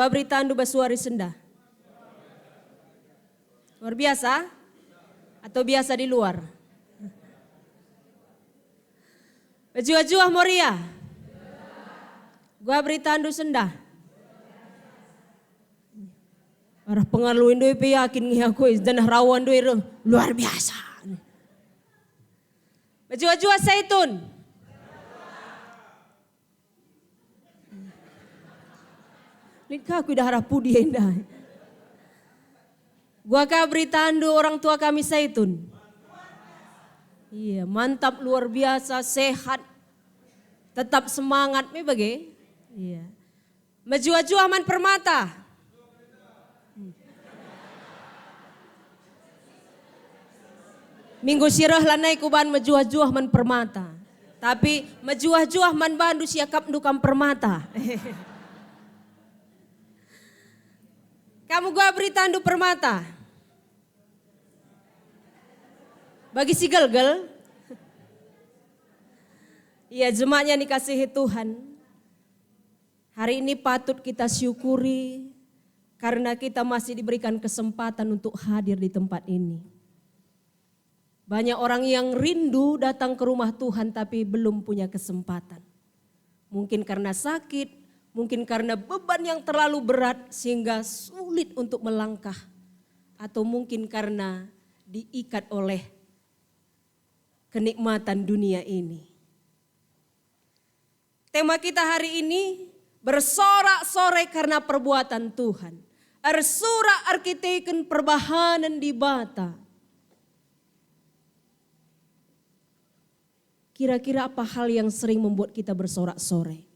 Pabritandu basuari senda. Luar biasa? Atau biasa di luar? Bajua-jua moria. Gua beritandu senda. Arah pengaluin doi pe yakin ngihakui dan rawan doi luar biasa. Bajua-jua zaitun. Lihat aku dah harap pudi indah. Gua beritandu orang tua kami zaitun. Iya, mantap, luar biasa, sehat, tetap semangat, me bagai. Iya. Majua-jua man permata. Minggu sirah lanai kuban majua-jua man permata. Tapi majua-jua man bandu siakap dukam permata. Kamu gua beri tandu permata. Bagi si gelgel. Iya, jemaatnya dikasihi Tuhan. Hari ini patut kita syukuri karena kita masih diberikan kesempatan untuk hadir di tempat ini. Banyak orang yang rindu datang ke rumah Tuhan tapi belum punya kesempatan. Mungkin karena sakit, mungkin karena beban yang terlalu berat sehingga sulit untuk melangkah. Atau mungkin karena diikat oleh kenikmatan dunia ini. Tema kita hari ini bersorak-sorai karena perbuatan Tuhan. Ersura arkiteken perbahanan di bata. Kira-kira apa hal yang sering membuat kita bersorak-sorai?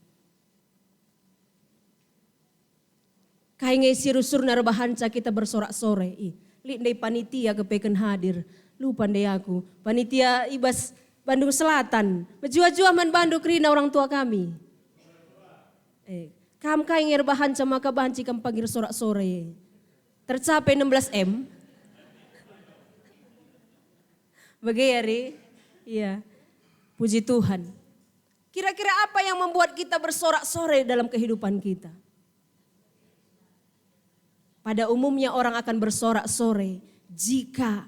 Kainge sirusur narbahanca kita bersorak-sorai. Lihat dari panitia kepeken hadir. Lupa deh aku. Panitia Ibas Bandung Selatan. Bejua-jua man Bandung kerina orang tua kami. Kam kainge bahanca maka banci kam panggil sorak-sorai. Tercapai 16M. Bagaimana? Iya. Puji Tuhan. Kira-kira apa yang membuat kita bersorak-sorai dalam kehidupan kita? Pada umumnya orang akan bersorak-sorai jika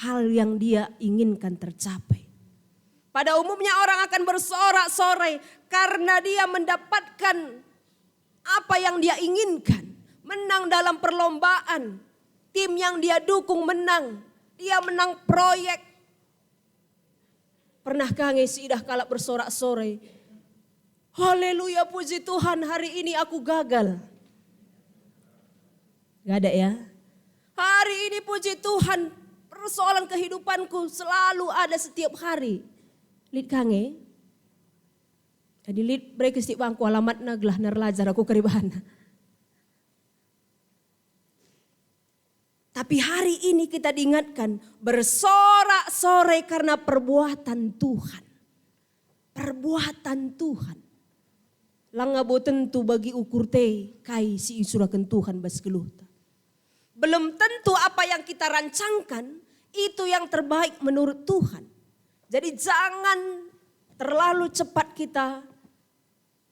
hal yang dia inginkan tercapai. Pada umumnya orang akan bersorak-sorai karena dia mendapatkan apa yang dia inginkan. Menang dalam perlombaan, tim yang dia dukung menang, dia menang proyek. Pernahkah ngesi dah kalap bersorak-sorai? Haleluya, puji Tuhan, hari ini aku gagal. Gak ada ya? Hari ini puji Tuhan, persoalan kehidupanku selalu ada setiap hari. Lid kange. Jadi lid break setiap bangku alamat naglah narlajar aku keribahan. Tapi hari ini kita diingatkan bersorak-sorai karena perbuatan Tuhan. Perbuatan Tuhan. Langabo tentu bagi ukur te kai si isurakan Tuhan bas keluhta. Belum tentu apa yang kita rancangkan itu yang terbaik menurut Tuhan. Jadi jangan terlalu cepat kita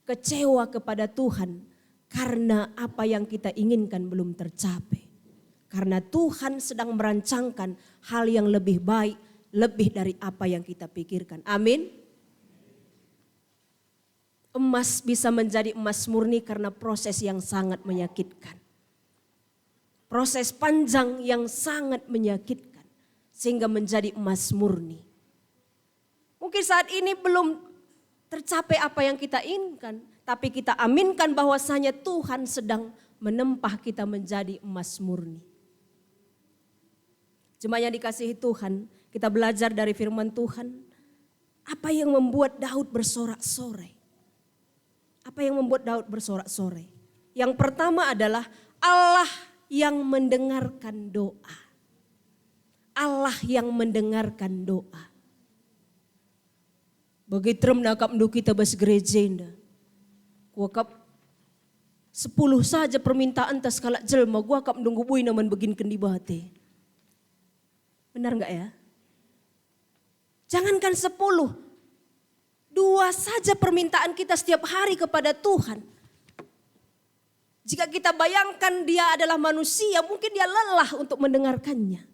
kecewa kepada Tuhan karena apa yang kita inginkan belum tercapai. Karena Tuhan sedang merancangkan hal yang lebih baik, lebih dari apa yang kita pikirkan. Amin. Emas bisa menjadi emas murni karena proses yang sangat menyakitkan. Proses panjang yang sangat menyakitkan sehingga menjadi emas murni. Mungkin saat ini belum tercapai apa yang kita inginkan, tapi kita aminkan bahwasanya Tuhan sedang menempah kita menjadi emas murni. Jemaat yang dikasihi Tuhan, kita belajar dari firman Tuhan. Apa yang membuat Daud bersorak-sorai? Apa yang membuat Daud bersorak-sorai? Yang pertama adalah Allah yang mendengarkan doa. Allah yang mendengarkan doa. Bagi term nakap ndu kita bas gereja indah. Kuakap 10 saja permintaan tas kalak jelma, gua kap nunggu bui naman begin kendi bate. Benar enggak ya? Jangankan 10, 2 saja permintaan kita setiap hari kepada Tuhan. Jika kita bayangkan dia adalah manusia, mungkin dia lelah untuk mendengarkannya.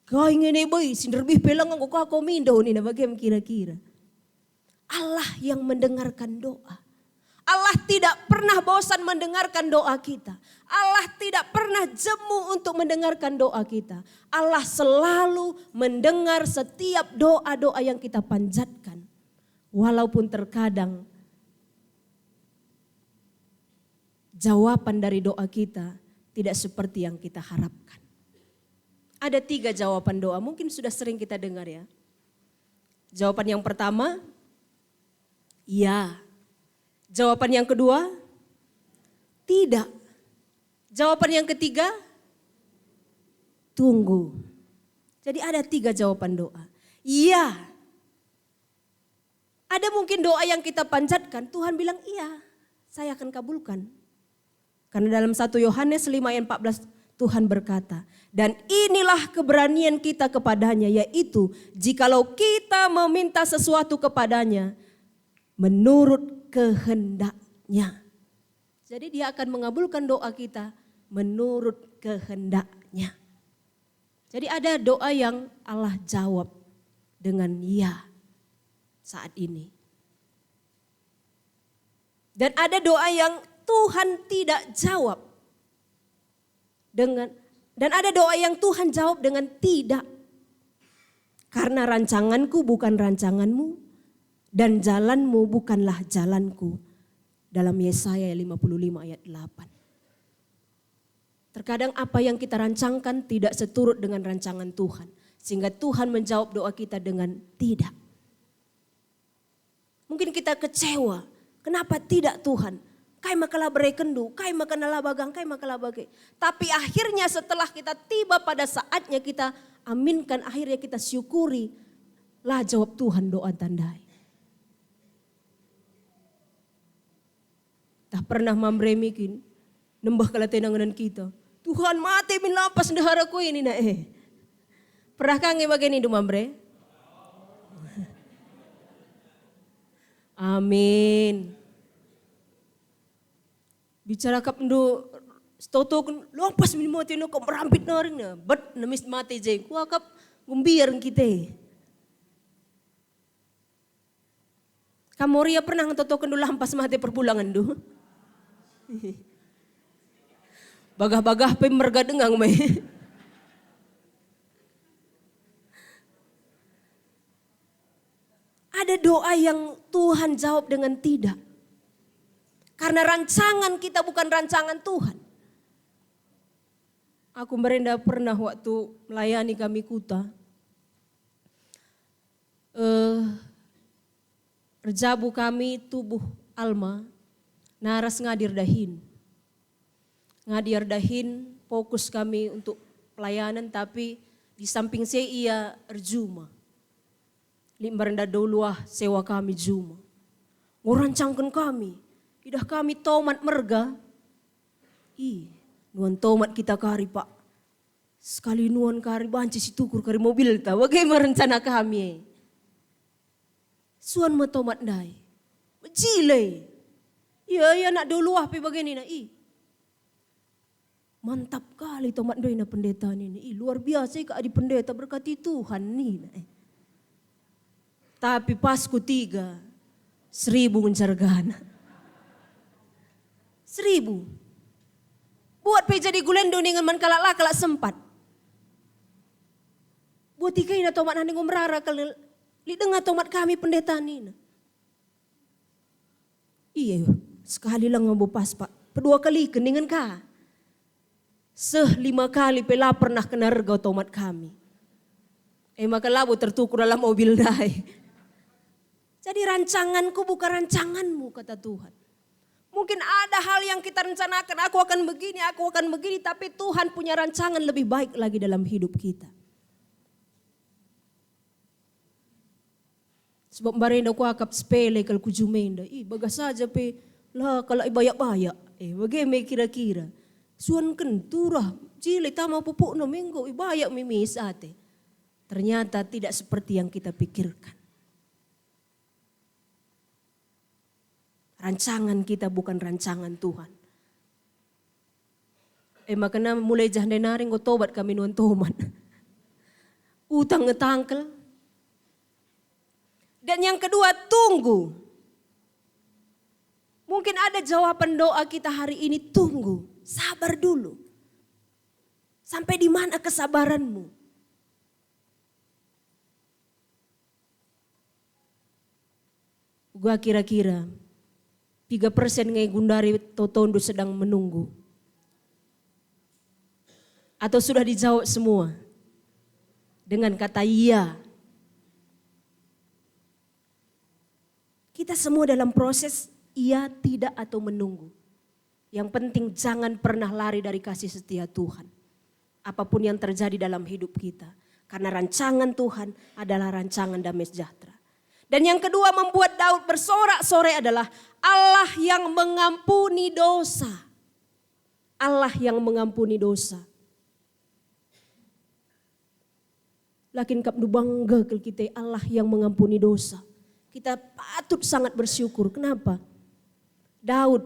Kau ingin boy, sinderbih pelang aku kau mindo ni na bagaimana kira-kira. Allah yang mendengarkan doa. Allah tidak pernah bosan mendengarkan doa kita. Allah tidak pernah jemu untuk mendengarkan doa kita. Allah selalu mendengar setiap doa-doa yang kita panjatkan. Walaupun terkadang jawaban dari doa kita tidak seperti yang kita harapkan. Ada 3 jawaban doa, mungkin sudah sering kita dengar ya. Jawaban yang pertama, ya. Jawaban yang kedua, tidak. Jawaban yang ketiga, tunggu. Jadi ada 3 jawaban doa. Iya. Ada mungkin doa yang kita panjatkan, Tuhan bilang iya, saya akan kabulkan. Karena dalam 1 Yohanes 5 ayat 14 Tuhan berkata, dan inilah keberanian kita kepadanya, yaitu jikalau kita meminta sesuatu kepadanya menurut kehendaknya. Jadi dia akan mengabulkan doa kita menurut kehendaknya. Jadi ada doa yang Allah jawab dengan ya saat ini. Dan ada doa yang Tuhan tidak jawab dan ada doa yang Tuhan jawab dengan tidak. Karena rancanganku bukan rancanganmu dan jalanmu bukanlah jalanku. Dalam Yesaya 55 ayat 8. Terkadang apa yang kita rancangkan tidak seturut dengan rancangan Tuhan. Sehingga Tuhan menjawab doa kita dengan tidak. Mungkin kita kecewa. Kenapa tidak Tuhan? Kai makalah berekendu, kai makalah bagang, kai makalah bagai. Tapi akhirnya setelah kita tiba pada saatnya kita aminkan, akhirnya kita syukuri. Lah jawab Tuhan doa tandai. Tak pernah mamremikin, nembah kala tenangan kita. Tuhan mati min lapas ndaharaku ini na Pernah kange bagian itu mamre? Amin. Bicara kap ndo stoto lompas min mati no kok merampit naring na. Bet namis mati jeng. Ku kap ngumbiar kita. Kamoria pernah ntotokan do lampas mati perbulangan do. Bagah-bagah pe merga dengang me. Ada doa yang Tuhan jawab dengan tidak. Karena rancangan kita bukan rancangan Tuhan. Aku merenda pernah waktu melayani kami kuta. Rejabu kami tubuh Alma. Naras ngadir dahin. Ngadir dahin fokus kami untuk pelayanan tapi di samping saya ia erjuma. Limbarenda doluah sewa kami juma. Ngurancangkan kami. Idah kami tomat merga. Nuan tomat kita kari pak. Sekali nuan kari banci si tukur kari mobil ta. Bagaimana rencana kami? Suan ma tomat dai. Jile. Iya nak dulu apa begini na. Mantap kali tomat doi na pendeta ini. Luar biasa ka di pendeta berkati Tuhan ni. Tapi pas ku 3, 1000 mencargana. 1000. Buat pe jadi gulendo dengan man kalak sempat. Buat ikai na tomat nani ngomrara kali li dengar tomat kami pendeta ni. Iya, sekali lang ngombo pas pak. Kedua kali keningan ka. 5 kali pela pernah kena rega tomat kami. Maka labu tertukur dalam mobil dai. Jadi rancanganku bukan rancanganmu kata Tuhan. Mungkin ada hal yang kita rencanakan, aku akan begini, tapi Tuhan punya rancangan lebih baik lagi dalam hidup kita. Sebab barenda ku akap sepele kalau ku jumenda, bagas saja pe, lah kalau ibayak-bayak, bagaimana kira-kira. Suan kenturah, jile tama pupuk no minggu, ibayak mimis ate. Ternyata tidak seperti yang kita pikirkan. Rancangan kita bukan rancangan Tuhan. Makanya mulai jahde naring ko tobat kami nuan toman. Utang ngetangkel. Dan yang kedua, tunggu. Mungkin ada jawaban doa kita hari ini, tunggu. Sabar dulu. Sampai di mana kesabaranmu? Gua kira-kira 3% ngai gundari totondo sedang menunggu. Atau sudah dijawab semua dengan kata iya. Kita semua dalam proses iya, tidak, atau menunggu. Yang penting jangan pernah lari dari kasih setia Tuhan. Apapun yang terjadi dalam hidup kita. Karena rancangan Tuhan adalah rancangan damai sejahtera. Dan yang kedua membuat Daud bersorak-sorai adalah Allah yang mengampuni dosa. Allah yang mengampuni dosa. Lakin kapnu bangga ke kita Allah yang mengampuni dosa. Kita patut sangat bersyukur. Kenapa? Daud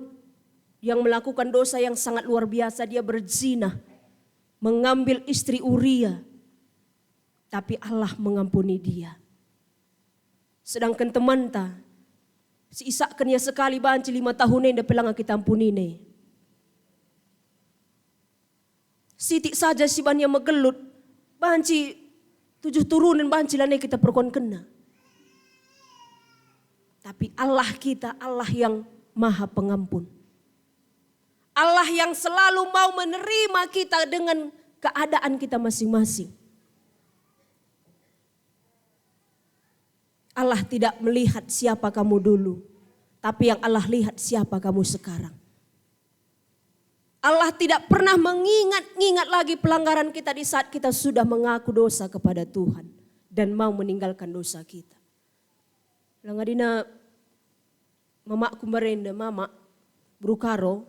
yang melakukan dosa yang sangat luar biasa. Dia berzina. Mengambil istri Uria. Tapi Allah mengampuni dia. Sedangkan teman ta. Si Ishak kenya sekali banci 5 tahun ini pelang kita ampuni ne. Sitik saja si banyak megelut. Banci 7 turunan banci lah kita perkon kena. Tapi Allah kita, Allah yang maha pengampun. Allah yang selalu mau menerima kita dengan keadaan kita masing-masing. Allah tidak melihat siapa kamu dulu, tapi yang Allah lihat siapa kamu sekarang. Allah tidak pernah mengingat lagi pelanggaran kita di saat kita sudah mengaku dosa kepada Tuhan dan mau meninggalkan dosa kita. Langadina mamaku merenda, mama berukaro,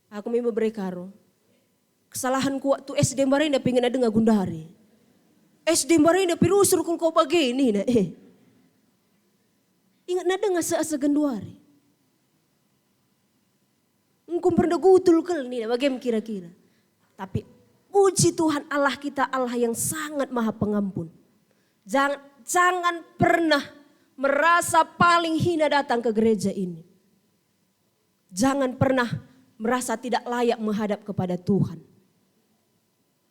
aku memang berkaro. Kesalahanku waktu SD merenda pengen ada ngagundari. SD merenda pirusur kul kau begini na Ingat nada ngasa-asa genduari. Engkau pernah gutul kel nih, bagaimana kira-kira. Tapi puji Tuhan Allah kita, Allah yang sangat maha pengampun. Jangan pernah merasa paling hina datang ke gereja ini. Jangan pernah merasa tidak layak menghadap kepada Tuhan.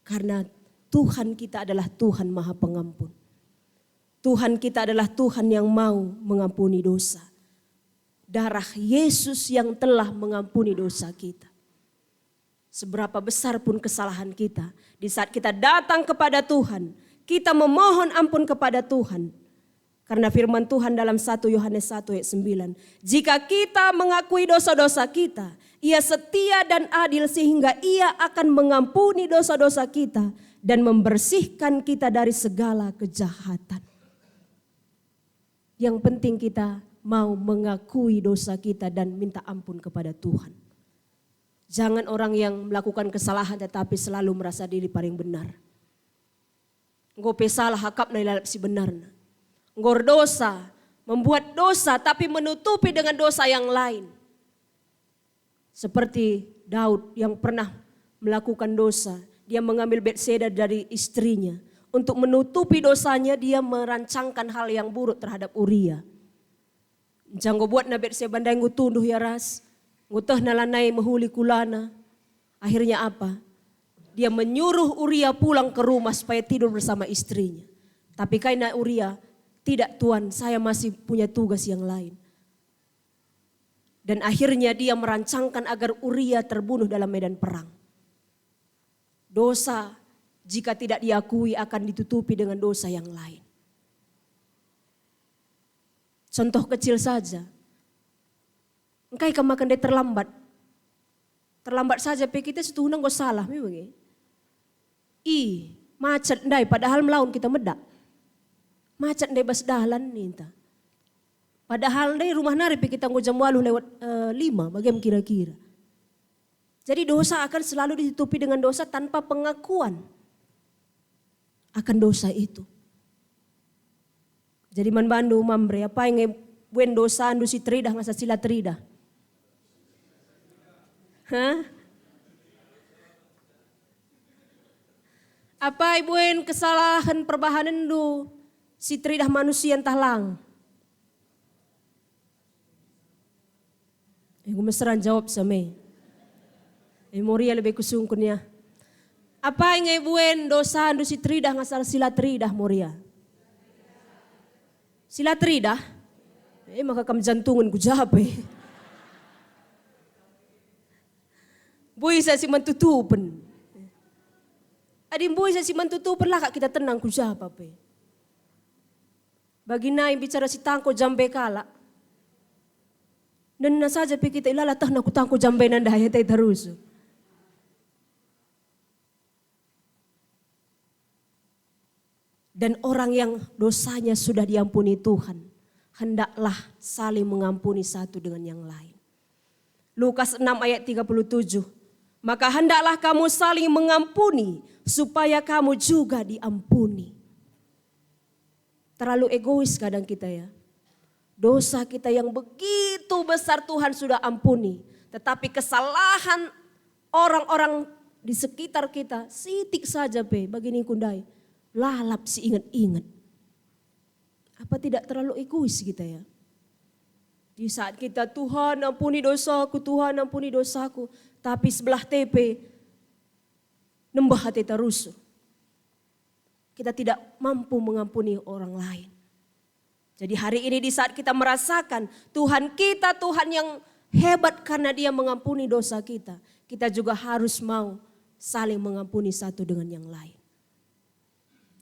Karena Tuhan kita adalah Tuhan maha pengampun. Tuhan kita adalah Tuhan yang mau mengampuni dosa. Darah Yesus yang telah mengampuni dosa kita. Seberapa besar pun kesalahan kita, di saat kita datang kepada Tuhan, kita memohon ampun kepada Tuhan. Karena firman Tuhan dalam 1 Yohanes 1 ayat 9. Jika kita mengakui dosa-dosa kita, Ia setia dan adil sehingga Ia akan mengampuni dosa-dosa kita dan membersihkan kita dari segala kejahatan. Yang penting kita mau mengakui dosa kita dan minta ampun kepada Tuhan. Jangan orang yang melakukan kesalahan tetapi selalu merasa diri paling benar. Ngope salah hakap na ilalap si benarna. Ngor dosa, membuat dosa tapi menutupi dengan dosa yang lain. Seperti Daud yang pernah melakukan dosa. Dia mengambil Betseda dari istrinya. Untuk menutupi dosanya dia merancangkan hal yang buruk terhadap Uria. Jangan buat na Betseba bandai ngutunduh ya ras. Nguteh nalanai mahuli kulana. Akhirnya apa? Dia menyuruh Uria pulang ke rumah supaya tidur bersama istrinya. Tapi karena Uria, tidak Tuhan, saya masih punya tugas yang lain. Dan akhirnya dia merancangkan agar Uria terbunuh dalam medan perang. Dosa jika tidak diakui akan ditutupi dengan dosa yang lain. Contoh kecil saja. Engkai kemakan dia terlambat. Terlambat saja kita setuhunang kau salah. Macet ndai padahal melawan kita medak. Macet ndai bas dalan nih. Padahal ndai rumah nari kita nggo jam 8 lewat 5. Bagaimana kira-kira. Jadi dosa akan selalu ditutupi dengan dosa tanpa pengakuan akan dosa itu. Jadi man bandu mambre apa yang buen dosa andu si tridah ngasa sila tridah. Hah? Apa ibuen kesalahan perbahanan do si tridah manusia entah lang. Gue mesran jawab sama. Moria lebih kusungkunnya. Apa yang ibuen dosa do si tridah ngasal sila tridah Moria. Sila tridah. Maka kam jantungan ku jawab. Boy sa si mantutupan. Adim boy sa si mantutupan lah kak kita tenang ku jawab. Bagi na yang bicara si tangko jambe kala. Dan na saja pi kita ilalatah na ku tangko jambe nandaya tay terus. Dan orang yang dosanya sudah diampuni Tuhan, hendaklah saling mengampuni satu dengan yang lain. Lukas 6 ayat 37. Maka hendaklah kamu saling mengampuni supaya kamu juga diampuni. Terlalu egois kadang kita ya. Dosa kita yang begitu besar Tuhan sudah ampuni. Tetapi kesalahan orang-orang di sekitar kita sitik saja begini kundai. Lalap si ingat-ingat. Apa tidak terlalu egois kita ya? Di saat kita Tuhan ampuni dosaku, Tuhan ampuni dosaku. Tapi sebelah TP nembah hati terus. Kita tidak mampu mengampuni orang lain. Jadi hari ini di saat kita merasakan Tuhan kita Tuhan yang hebat karena dia mengampuni dosa kita. Kita juga harus mau saling mengampuni satu dengan yang lain.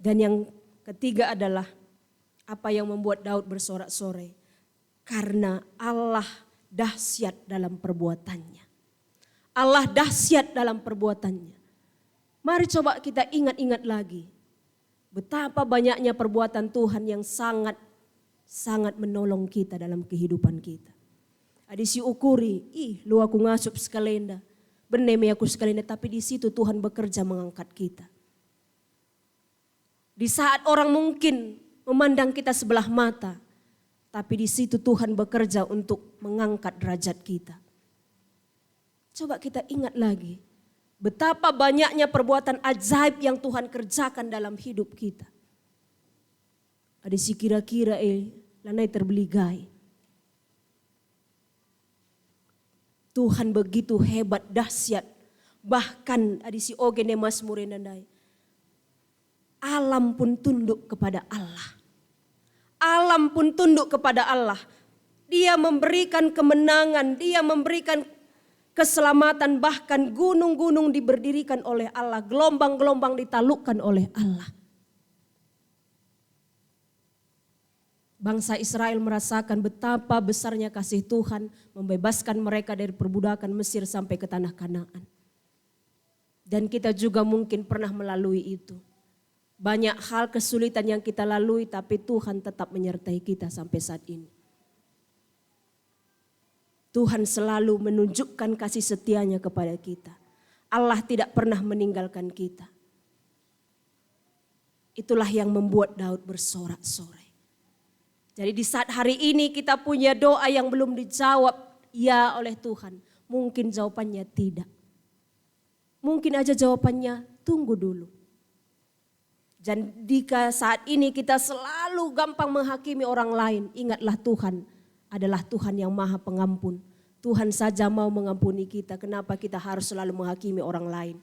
Dan yang ketiga adalah apa yang membuat Daud bersorak-sorai. Karena Allah dahsyat dalam perbuatannya. Allah dahsyat dalam perbuatannya. Mari coba kita ingat-ingat lagi. Betapa banyaknya perbuatan Tuhan yang sangat menolong kita dalam kehidupan kita. Ada si ukuri, lu aku ngasup sekalenda. Bener aku sekalenda, tapi di situ Tuhan bekerja mengangkat kita. Di saat orang mungkin memandang kita sebelah mata, tapi di situ Tuhan bekerja untuk mengangkat derajat kita. Coba kita ingat lagi, betapa banyaknya perbuatan ajaib yang Tuhan kerjakan dalam hidup kita. Ada si kira-kira lanai terbeligai. Tuhan begitu hebat, dahsyat. Bahkan ada si ogene Mazmur nandai. Alam pun tunduk kepada Allah. Alam pun tunduk kepada Allah. Dia memberikan kemenangan, dia memberikan keselamatan, bahkan gunung-gunung diberdirikan oleh Allah, gelombang-gelombang ditaklukkan oleh Allah. Bangsa Israel merasakan betapa besarnya kasih Tuhan membebaskan mereka dari perbudakan Mesir sampai ke tanah Kanaan. Dan kita juga mungkin pernah melalui itu. Banyak hal kesulitan yang kita lalui tapi Tuhan tetap menyertai kita sampai saat ini. Tuhan selalu menunjukkan kasih setianya kepada kita. Allah tidak pernah meninggalkan kita. Itulah yang membuat Daud bersorak-sorai. Jadi di saat hari ini kita punya doa yang belum dijawab ya oleh Tuhan. Mungkin jawabannya tidak. Mungkin aja jawabannya tunggu dulu. Dan jika saat ini kita selalu gampang menghakimi orang lain, ingatlah Tuhan adalah Tuhan yang maha pengampun. Tuhan saja mau mengampuni kita, kenapa kita harus selalu menghakimi orang lain?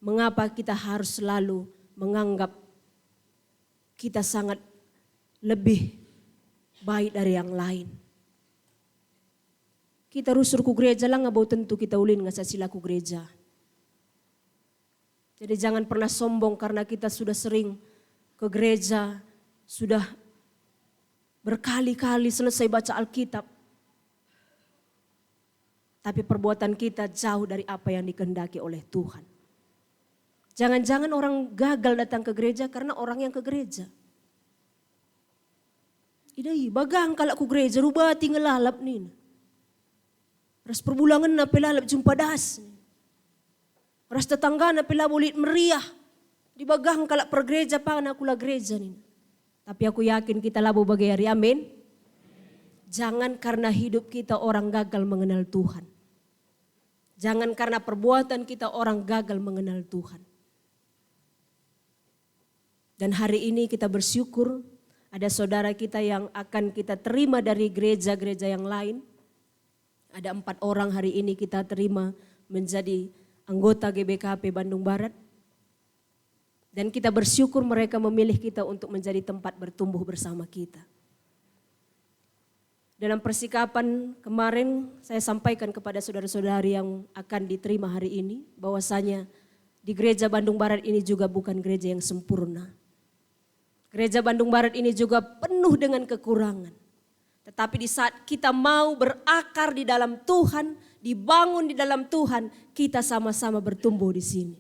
Mengapa kita harus selalu menganggap kita sangat lebih baik dari yang lain? Kita rusur ku gereja lah ngabau tentu kita ulin ngasa sila ku gereja. Jadi jangan pernah sombong karena kita sudah sering ke gereja, sudah berkali-kali selesai baca Alkitab. Tapi perbuatan kita jauh dari apa yang dikehendaki oleh Tuhan. Jangan-jangan orang gagal datang ke gereja karena orang yang ke gereja. Idai bagang kalak ku gereja rubah tinggal lalap nih. Ras perbulangan na pelalap jumpa das. Ras tetangga na pila bulit meriah. Di bagang kalak pergereja pa na kula gereja nih. Tapi aku yakin kita labu bagi hari, amin. Jangan karena hidup kita orang gagal mengenal Tuhan. Jangan karena perbuatan kita orang gagal mengenal Tuhan. Dan hari ini kita bersyukur ada saudara kita yang akan kita terima dari gereja-gereja yang lain. Ada 4 orang hari ini kita terima menjadi anggota GBKP Bandung Barat. Dan kita bersyukur mereka memilih kita untuk menjadi tempat bertumbuh bersama kita. Dalam persikapan kemarin saya sampaikan kepada saudara-saudari yang akan diterima hari ini bahwasanya di gereja Bandung Barat ini juga bukan gereja yang sempurna. Gereja Bandung Barat ini juga penuh dengan kekurangan. Tetapi di saat kita mau berakar di dalam Tuhan, dibangun di dalam Tuhan, kita sama-sama bertumbuh di sini.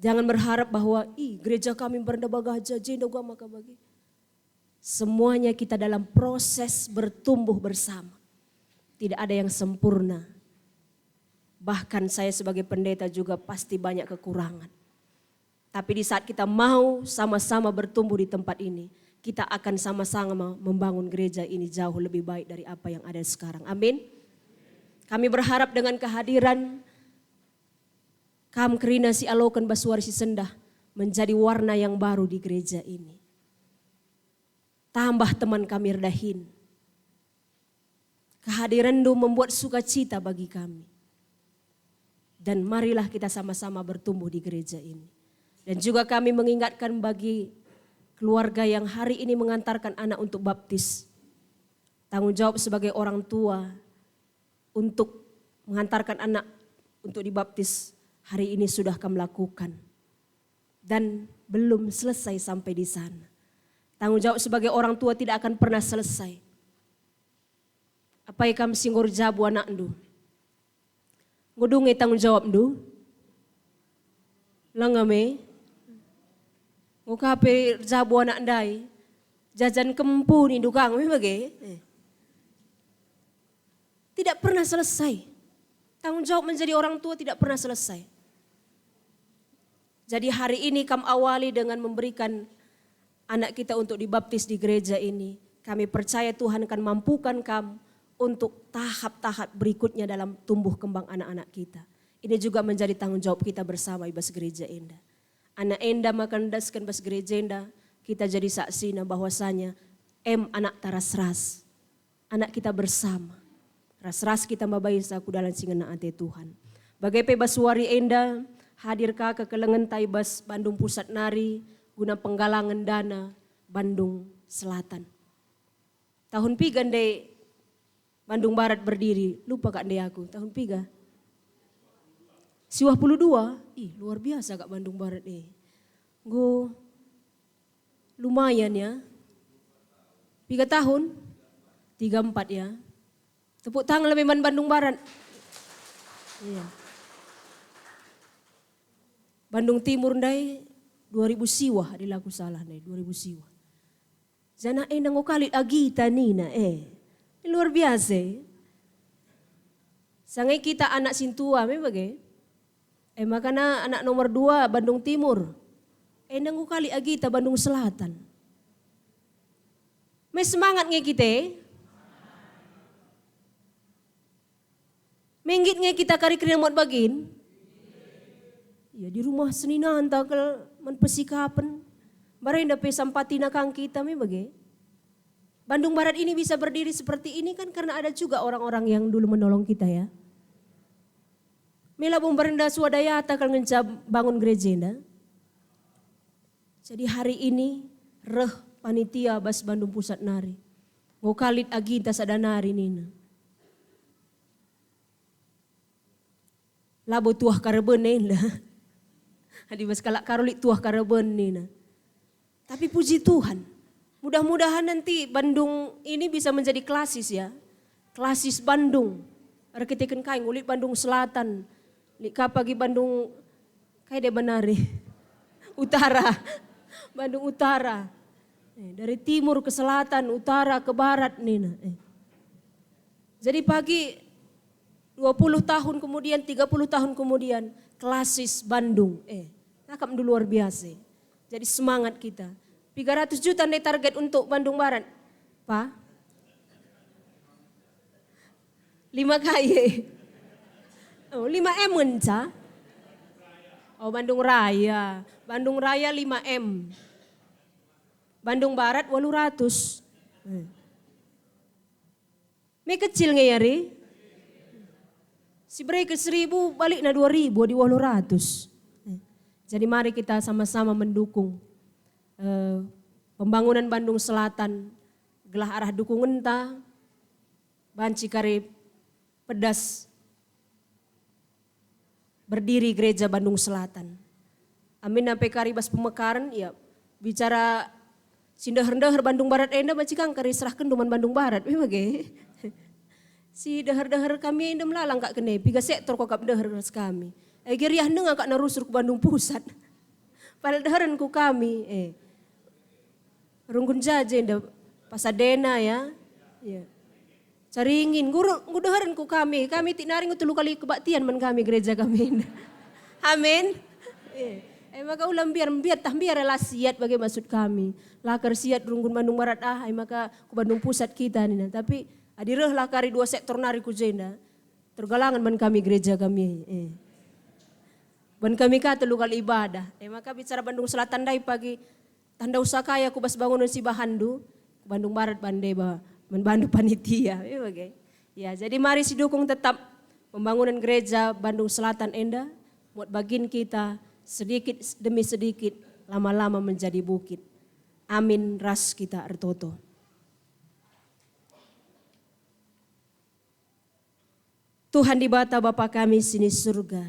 Jangan berharap bahwa gereja kami berenda bagaja, jenda gua maka bagi. Semuanya kita dalam proses bertumbuh bersama. Tidak ada yang sempurna. Bahkan saya sebagai pendeta juga pasti banyak kekurangan. Tapi di saat kita mau sama-sama bertumbuh di tempat ini, kita akan sama-sama membangun gereja ini jauh lebih baik dari apa yang ada sekarang. Amin. Kami berharap dengan kehadiran Kam Kerina si Alokan Basuari si Sendah menjadi warna yang baru di gereja ini. Tambah teman kami Redahin. Kehadiran itu membuat sukacita bagi kami. Dan marilah kita sama-sama bertumbuh di gereja ini. Dan juga kami mengingatkan bagi keluarga yang hari ini mengantarkan anak untuk baptis. Tanggung jawab sebagai orang tua untuk mengantarkan anak untuk dibaptis hari ini sudah kami lakukan. Dan belum selesai sampai di sana. Tanggung jawab sebagai orang tua tidak akan pernah selesai. Apa yang kami singgor jabu anak itu? Ngudungi tanggung jawab itu? Langame? Ngukape jabu anak ndai? Jajan kempu ni dukang, bagaimana? Tidak pernah selesai. Tanggung jawab menjadi orang tua tidak pernah selesai. Jadi hari ini kami awali dengan memberikan anak kita untuk dibaptis di gereja ini. Kami percaya Tuhan akan mampukan kamu untuk tahap-tahap berikutnya dalam tumbuh kembang anak-anak kita. Ini juga menjadi tanggung jawab kita bersama Ibas Gereja Enda. Anak Enda makan daskan Ibas Gereja Enda, kita jadi saksina bahwasanya anak taras ras. Anak kita bersama. Ras-ras kita mabai saku dalam singena ante Tuhan. Bagai Basuari Enda, hadir ke kelengan Taibas Bandung Pusat Nari, guna penggalangan dana Bandung Selatan. Tahun piga ndai Bandung Barat berdiri, lupa kak ndai aku, tahun piga. 52, luar biasa kak Bandung Barat nih. Go lumayan ya. 3 tahun, 34 ya. Tepuk tangan lebih Bandung Barat. Iya. Bandung Timur ndai 2000 siwah dilaku salah nih, 2000 siwah. Zana nang kali agita nina luar biasa. Sangai kita anak sintua memang makanya anak nomor 2 Bandung Timur. Nang kali agita Bandung Selatan. May semangat nge kita. Menggit nge kita kari kena muat bagin. Ya di rumah seninan takal menpesikapan. Barang dapat sampatina kang kita memang. Bandung Barat ini bisa berdiri seperti ini kan karena ada juga orang-orang yang dulu menolong kita ya. Mela bombarenda swadaya takal ngencap bangun gereja enda. Jadi hari ini panitia Bas Bandung Pusat Nari. Ngokalit aginta sadanari nina. Labo tuah kareben lah. Hadi mas kalak karolik tuah kareben nina. Tapi puji Tuhan, mudah-mudahan nanti Bandung ini bisa menjadi klasis ya. Klasis Bandung. Arkiteken kain ngulik Bandung Selatan. Lika pagi Bandung kayak de benari. Utara. Bandung Utara. Dari timur ke selatan, utara ke barat nina. Jadi pagi 20 tahun kemudian, 30 tahun kemudian, klasis Bandung. Nakam dulu luar biasa. Jadi semangat kita. 300 juta nih target untuk Bandung Barat. Pak? 5 kaya. Oh, 5 M enca. Oh Bandung Raya. Bandung Raya 5M. Bandung Barat 800. Me kecil nge ya ri? Si beri ke 1000 balik na 2000 di 800. Jadi mari kita sama-sama mendukung pembangunan Bandung Selatan. Gelah arah dukungan ta. Banci kari pedas. Berdiri gereja Bandung Selatan. Amin sampai karibas pemekaran ya bicara sindahar-dahar Bandung Barat enda banci kang kari serahkan duman Bandung Barat. Bagaimana? Si dahar-dahar kami enda melalang kak kene piga sektor kok dahar kami. Geriah neng kak narusur ke Bandung Pusat. Padahal daharan ku kami runggun jaja enda Pasadena ya. Ya. Caringin, ngudaharan ku kami tinaring utulu kali kebaktian man kami gereja kami. Amin. Maka ulam biar relasiat bagi maksud kami. Lakar siat runggun Bandung Barat maka ku Bandung Pusat kita nih. Tapi adireh lakari 2 sektor nari ku jenda. Tergalangan man kami gereja kami. Ban kami kata lu kali ibadah. Maka bicara Bandung Selatan dai pagi tanda usaha kaya ku bas bangunan si Bahandu. Bandung Barat bandai membantu panitia. Ya, jadi mari dukung tetap pembangunan gereja Bandung Selatan enda. Buat bagin kita sedikit demi sedikit lama-lama menjadi bukit. Amin ras kita ertoto. Tuhan di bata Bapa kami sini surga.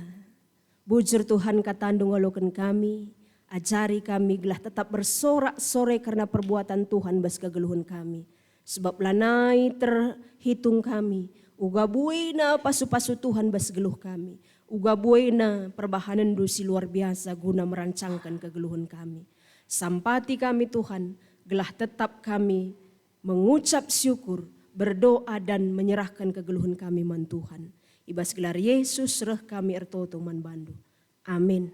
Bujur Tuhan katandung walokan kami. Ajari kami gelah tetap bersorak-sore karena perbuatan Tuhan bas kegeluhan kami. Sebab lanai terhitung kami. Uga buena pasu-pasu Tuhan bas geluh kami. Uga buena perbahanan dosi luar biasa guna merancangkan kegeluhan kami. Sampati kami Tuhan gelah tetap kami mengucap syukur, berdoa dan menyerahkan kegeluhan kami man Tuhan. Ibas gelar Yesus reh kami ertoto man bandu. Amin.